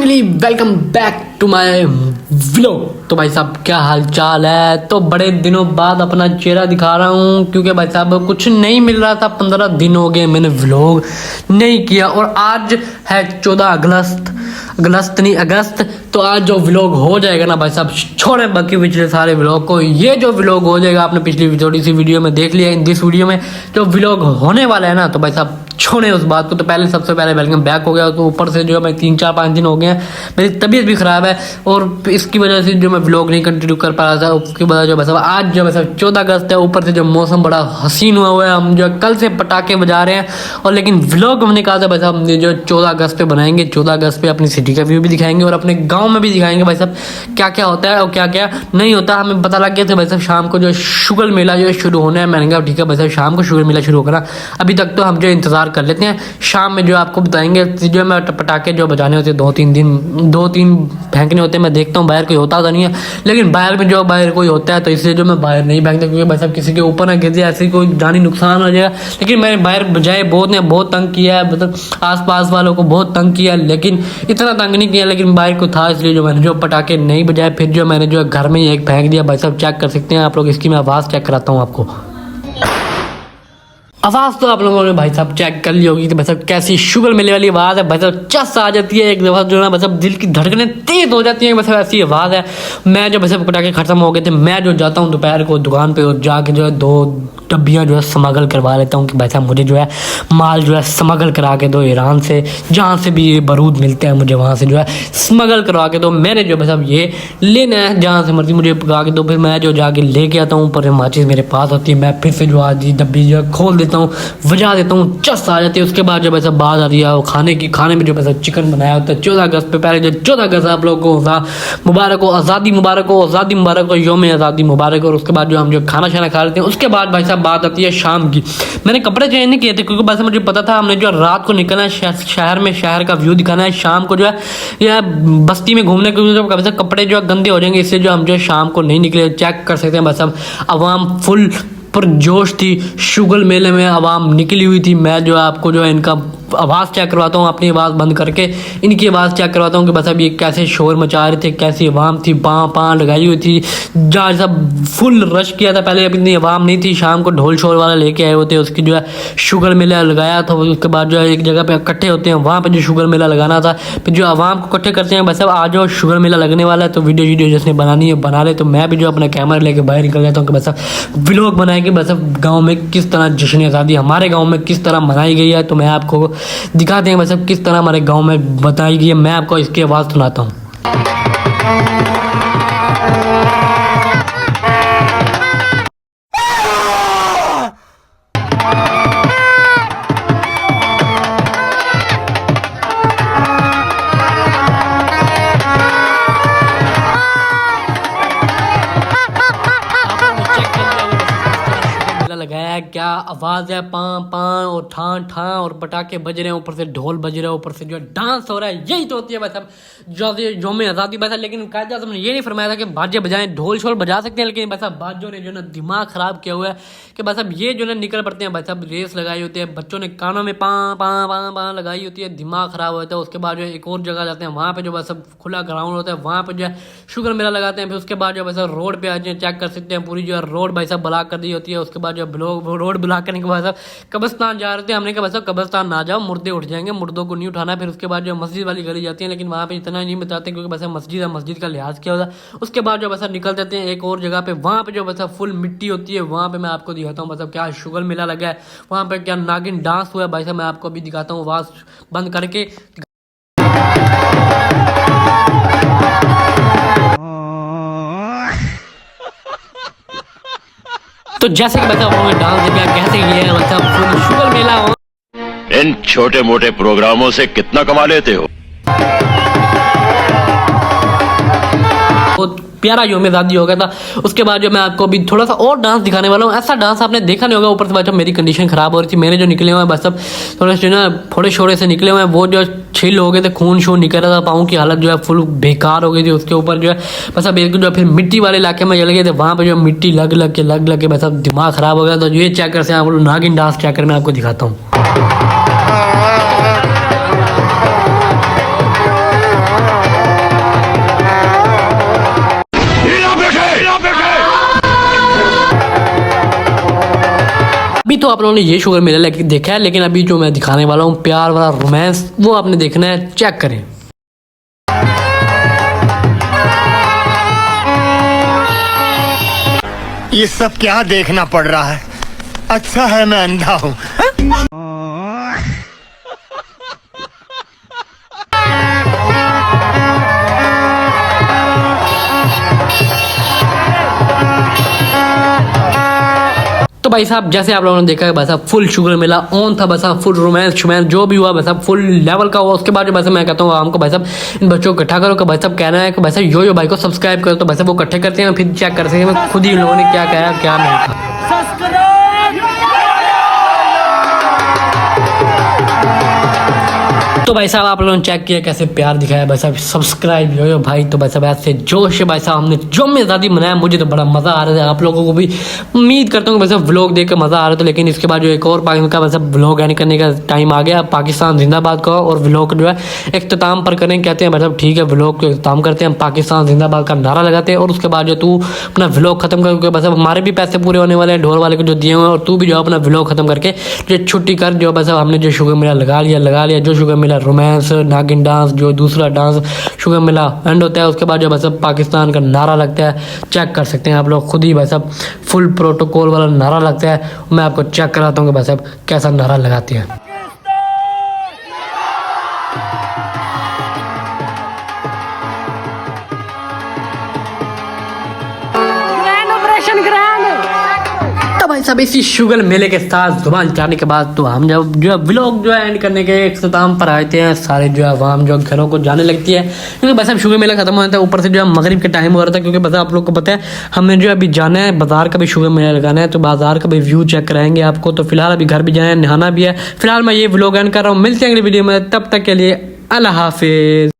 Finally welcome back to my vlog. तो भाई साहब क्या हाल चाल है। तो बड़े दिनों बाद अपना चेहरा दिखा रहा हूँ क्योंकि भाई साहब कुछ नहीं मिल रहा था। 15 दिन हो गए मैंने व्लॉग नहीं किया और आज है 14 अगस्त। तो आज जो व्लॉग हो जाएगा ना भाई साहब, छोड़े बाकी पिछले सारे व्लॉग को। ये जो व्लॉग हो जाएगा आपने पिछली थोड़ी सी वीडियो में देख लिया। इन दिस वीडियो में जो व्लॉग होने वाला है ना, तो भाई साहब छोड़े उस बात को। तो पहले सबसे पहले वेलकम बैक हो गया। तो ऊपर से जो है मैं 3-4-5 दिन हो गए हैं, मेरी तबीयत भी खराब है और इसकी वजह से जो मैं व्लॉग नहीं कंटिन्यू कर पा रहा था। उसकी वजह जो भाई साहब आज जो भाई साहब 14 अगस्त है, ऊपर से जो मौसम बड़ा हसीन हुआ है। हम जो कल से पटाखे बजा रहे हैं और लेकिन व्लॉग हमने कहा था भाई साहब जो 14 अगस्त पे बनाएंगे। 14 अगस्त पे अपनी सिटी का व्यू भी दिखाएंगे और अपने गाँव में भी दिखाएंगे भाई साहब क्या क्या होता है और क्या क्या नहीं होता। हमें पता लग गया था भाई साहब शाम को जो शुगर मेला जो शुरू होना है। मैंने कहा ठीक है भाई साहब शाम को शुगर मेला शुरू होगा। अभी तक तो हम जो इंतजार कर लेते हैं, शाम में जो आपको बताएंगे। जो मैं पटाखे जो बजाने होते हैं 2-3 फेंकने होते हैं। मैं देखता हूँ बाहर कोई होता तो नहीं है, लेकिन बाहर कोई होता है तो इसलिए जो मैं बाहर नहीं फेंकता क्योंकि भाई साहब किसी के ऊपर ना गिर जाए, ऐसे कोई जानी नुकसान हो जाएगा। लेकिन मैंने बाहर बजाए बहुत ने बहुत तंग किया है, मतलब आसपास वालों को बहुत तंग किया, लेकिन इतना तंग नहीं किया। लेकिन बाहर को था इसलिए जो मैंने जो पटाखे नहीं बजाए। फिर जो मैंने जो घर में ही एक फेंक दिया। भाई साहब चेक कर सकते हैं आप लोग, इसकी मैं आवाज़ चेक कराता हूँ आपको। आवाज़ तो आप लोगों ने भाई साहब चेक कर ली होगी कि भाई साहब कैसी शुगर मेले वाली आवाज़ है। भाई साहब चस आ जाती है एक दफ़ा, जो है भाई साहब दिल की धड़कनें तेज हो जाती हैं। भाई साहब ऐसी आवाज़ है। मैं जो भाई साहब पटाखे खत्म हो गए थे, मैं जो जाता हूँ दोपहर को दुकान पे और जाके जो है 2 डब्बियाँ जो है स्मगल करवा लेता हूँ कि भाई साहब मुझे जो है माल जो है स्मगल करा के दो ईरान से, जहाँ से भी ये बारूद मिलते हैं मुझे वहाँ से जो है स्मगल करवा के दो। मैंने जो भाई साहब ये लेना है जहाँ से मर्जी मुझे पका के दो। फिर मैं जो जाके लेके आता हूँ, पर माचिस मेरे पास होती है। मैं फिर से जो आज डब्बी जो है खोल देता हूँ, बजा देता हूँ, चस आ जाती है। उसके बाद जो भाई साहब बात आती है वो खाने में जो भाई साहब चिकन बनाया होता है 14 अगस्त पे। पहले जो 14 अगस्त आप लोगों को मुबारक हो, आज़ादी मुबारक हो, आज़ादी मुबारक हो, योम आज़ादी मुबारक हो। और उसके बाद जो हम जो खाना शाना खा लेते हैं, उसके बाद भाई साहब बात आती है शाम की। मैंने कपड़े चेंज नहीं किए थे क्योंकि बस मुझे पता था हमने जो रात को निकलना है शहर में, शहर का व्यू दिखाना है। शाम को जो है या बस्ती में घूमने के कपड़े जो है गंदे हो जाएंगे, इसलिए जो हम जो शाम को नहीं निकले। चेक कर सकते हैं बस अब आवाम फुल पर जोश थी। शुगर मेले में आवाम निकली हुई थी। मैं जो आपको जो है इनका आवाज़ चेक करवाता हूँ, अपनी आवाज़ बंद करके इनकी आवाज़ चेक करवाता हूँ कि बस अब ये कैसे शोर मचा रहे थे, कैसी आवाम थी, पाँ लगाई हुई थी। जहाँ सब फुल रश किया था। पहले अभी इतनी आवाम नहीं थी, शाम को ढोल शोर वाला लेके आए होते। उसकी जो है शुगर मेला लगाया था। उसके बाद जो है एक जगह पे इकट्ठे होते हैं, वहाँ पे जो शुगर मेला लगाना था। फिर जो आवाम को इकट्ठे करते हैं, बस अब आज जो शुगर मेला लगने वाला है तो वीडियो जिसने बनानी है बना ले। तो मैं भी जो अपना कैमरा लेके बाहर निकल जाता हूँ कि बस अब व्लॉग बनाएंगे बस अब गाँव में किस तरह जश्न आज़ादी हमारे गाँव में किस तरह मनाई गई है। तो मैं आपको दिखाते हैं बस अब किस तरह हमारे गांव में बताई गई है। मैं आपको इसकी आवाज़ सुनाता हूँ। लगाया क्या आवाज़ है, पाँ और ठां और पटाखे बज रहे हैं, ऊपर से ढोल बज रहे हैं, ऊपर से जो डांस हो रहा है। यही तो होती है भाई साहब जो में आज़ादी भाई साहब। लेकिन कायदा आज़म ने ये नहीं फरमाया था कि बाजे बजाएं, ढोल शोल बजा सकते हैं, लेकिन भाई साहब बाजों ने जो ना दिमाग ख़राब किया हुआ है कि भाई साहब ये जो ना निकल पड़ते हैं। भाई साहब रेस लगाई होती है, बच्चों ने कानों में पाँ लगाई होती है, दिमाग ख़राब होता है। उसके बाद जो एक और जगह जाते हैं, वहाँ पर जो भाई साहब खुला ग्राउंड होता है, वहाँ पर जो है शुगर मेला लगाते हैं। फिर उसके बाद जो भाई साहब रोड पर आ जाए, चेक कर सकते हैं पूरी जो है रोड भाई साहब ब्लॉक कर दी होती है। उसके बाद जो रोड ब्लॉक करने के बाद साहब कब्रिस्तान जा रहे थे। हमने कहा साहब कब्रिस्तान ना जाओ, मुर्दे उठ जाएंगे, मुर्दों को नहीं उठाना। फिर उसके बाद जो मस्जिद वाली गली जाती है, लेकिन वहाँ पे इतना नहीं बताते क्योंकि बस मस्जिद है, मस्जिद का लिहाज किया होता है। उसके बाद जो बस निकल जाते हैं एक और जगह पे, वहाँ पे जो बस फुल मिट्टी होती है, वहाँ पे मैं आपको दिखाता हूँ बस क्या शुगर मेला लगा है, वहाँ पे क्या नागिन डांस हुआ है। भाई साहब मैं आपको अभी दिखाता हूँ आवाज़ बंद करके। तो जैसे कि बता उन्होंने डांस दिया कैसे किया है, मतलब शुगर मेला हो। इन छोटे मोटे प्रोग्रामों से कितना कमा लेते हो? बहुत प्यारा योम आज़ादी हो गया था। उसके बाद जो मैं आपको अभी थोड़ा सा और डांस दिखाने वाला हूँ। ऐसा डांस आपने देखा नहीं होगा। ऊपर से जब मेरी कंडीशन ख़राब हो रही थी, मेरे जो निकले हुए हैं बस सब थोड़े से ना थोड़े शोरे से निकले हुए हैं, वो जो छिल हो गए थे, खून शून निकल रहा था, पाँव की हालत जो है फुल बेकार हो गई थी। उसके ऊपर जो है बस अब एक जो फिर मिट्टी वाले इलाके में चले गए थे, वहाँ पर जो मिट्टी लग के बस अब दिमाग ख़राब हो गया। तो ये चेक कर से आप लोग नागिन डांस चेक कर मैं आपको दिखाता हूँ। अभी तो आप लोगों ने ये शुगर मेला देखा है, लेकिन अभी जो मैं दिखाने वाला हूँ प्यार वाला रोमांस, वो आपने देखना है, चेक करें। ये सब क्या देखना पड़ रहा है? अच्छा है मैं अंधा हूँ। तो भाई साहब जैसे आप लोगों ने देखा है भाई साहब फुल शुगर मिला ऑन था, भाई साहब फुल रोमांस शुमांस जो भी हुआ भाई साहब फुल लेवल का हुआ। उसके बाद जो भाई साहब मैं कहता हूँ हमको भाई साहब इन बच्चों को इकट्ठा करो कि भाई साहब कहना है कि भाई साहब यो भाई को सब्सक्राइब करो, तो भाई साहब वो इकट्ठे करते हैं, फिर चेक कर सकते हैं खुद ही इन लोगों ने क्या कहा क्या नहीं कहा। तो भाई साहब आप लोगों ने चेक किया कैसे प्यार दिखाया भाई साहब, सब्सक्राइब यो भाई। तो भाई साहब ऐसे जोश है भाई साहब, हमने जो में ज़्यादा मनाया, मुझे तो बड़ा मज़ा आ रहा था, आप लोगों को भी उम्मीद करता हूँ भाई साहब व्लॉग देख के मज़ा आ रहा था। लेकिन इसके बाद जो एक और पाकिस्तान का भाई साहब व्लॉग एंड करने का टाइम आ गया, पाकिस्तान जिंदाबाद का, और व्लॉग जो है इख्तिताम पर करें, कहते हैं भाई साहब ठीक है व्लॉग को इख्तिताम करते हैं, पाकिस्तान जिंदाबाद का नारा लगाते हैं, और उसके बाद जो तू अपना व्लॉग खत्म कर, क्योंकि भाई साहब हमारे भी पैसे पूरे होने वाले हैं ढोल वाले को जो दिए हुए हैं, और तू भी जो अपना व्लॉग खत्म करके जो छुट्टी कर, जो भाई साहब हमने जो शुगर मेला लगा लिया, जो शुगर मेला रोमांस नागिन डांस जो दूसरा डांस शुगर मेला एंड होता है, उसके बाद जो भाई साहब पाकिस्तान का नारा लगता है, चेक कर सकते हैं आप लोग खुद ही भाई साहब, फुल प्रोटोकॉल वाला नारा लगता है। मैं आपको चेक कराता हूँ कि भाई साहब कैसा नारा लगाते हैं। तो भाई साहब इसी शुगर मेले के साथ जुबान चाटने के बाद तो हम जब जो है व्लॉग जो है एंड करने के इख्तिताम पर आते हैं, सारे जो है आवाम जो घरों को जाने लगती है, क्योंकि भाई साहब शुगर मेला खत्म हो जाता है, ऊपर से जो है मगरिब के टाइम हो रहा था, क्योंकि बस आप लोग को पता है हमने जो है अभी जाना है बाजार का भी शुगर मेला लगाना है, तो बाजार का भी व्यू चेक कराएंगे आपको। तो फिलहाल अभी घर भी जाए, नहाना भी है। फिलहाल मैं ये व्लॉग एंड कर रहा हूँ, मिलते हैं अगली वीडियो में, तब तक के लिए अल्लाह हाफिज।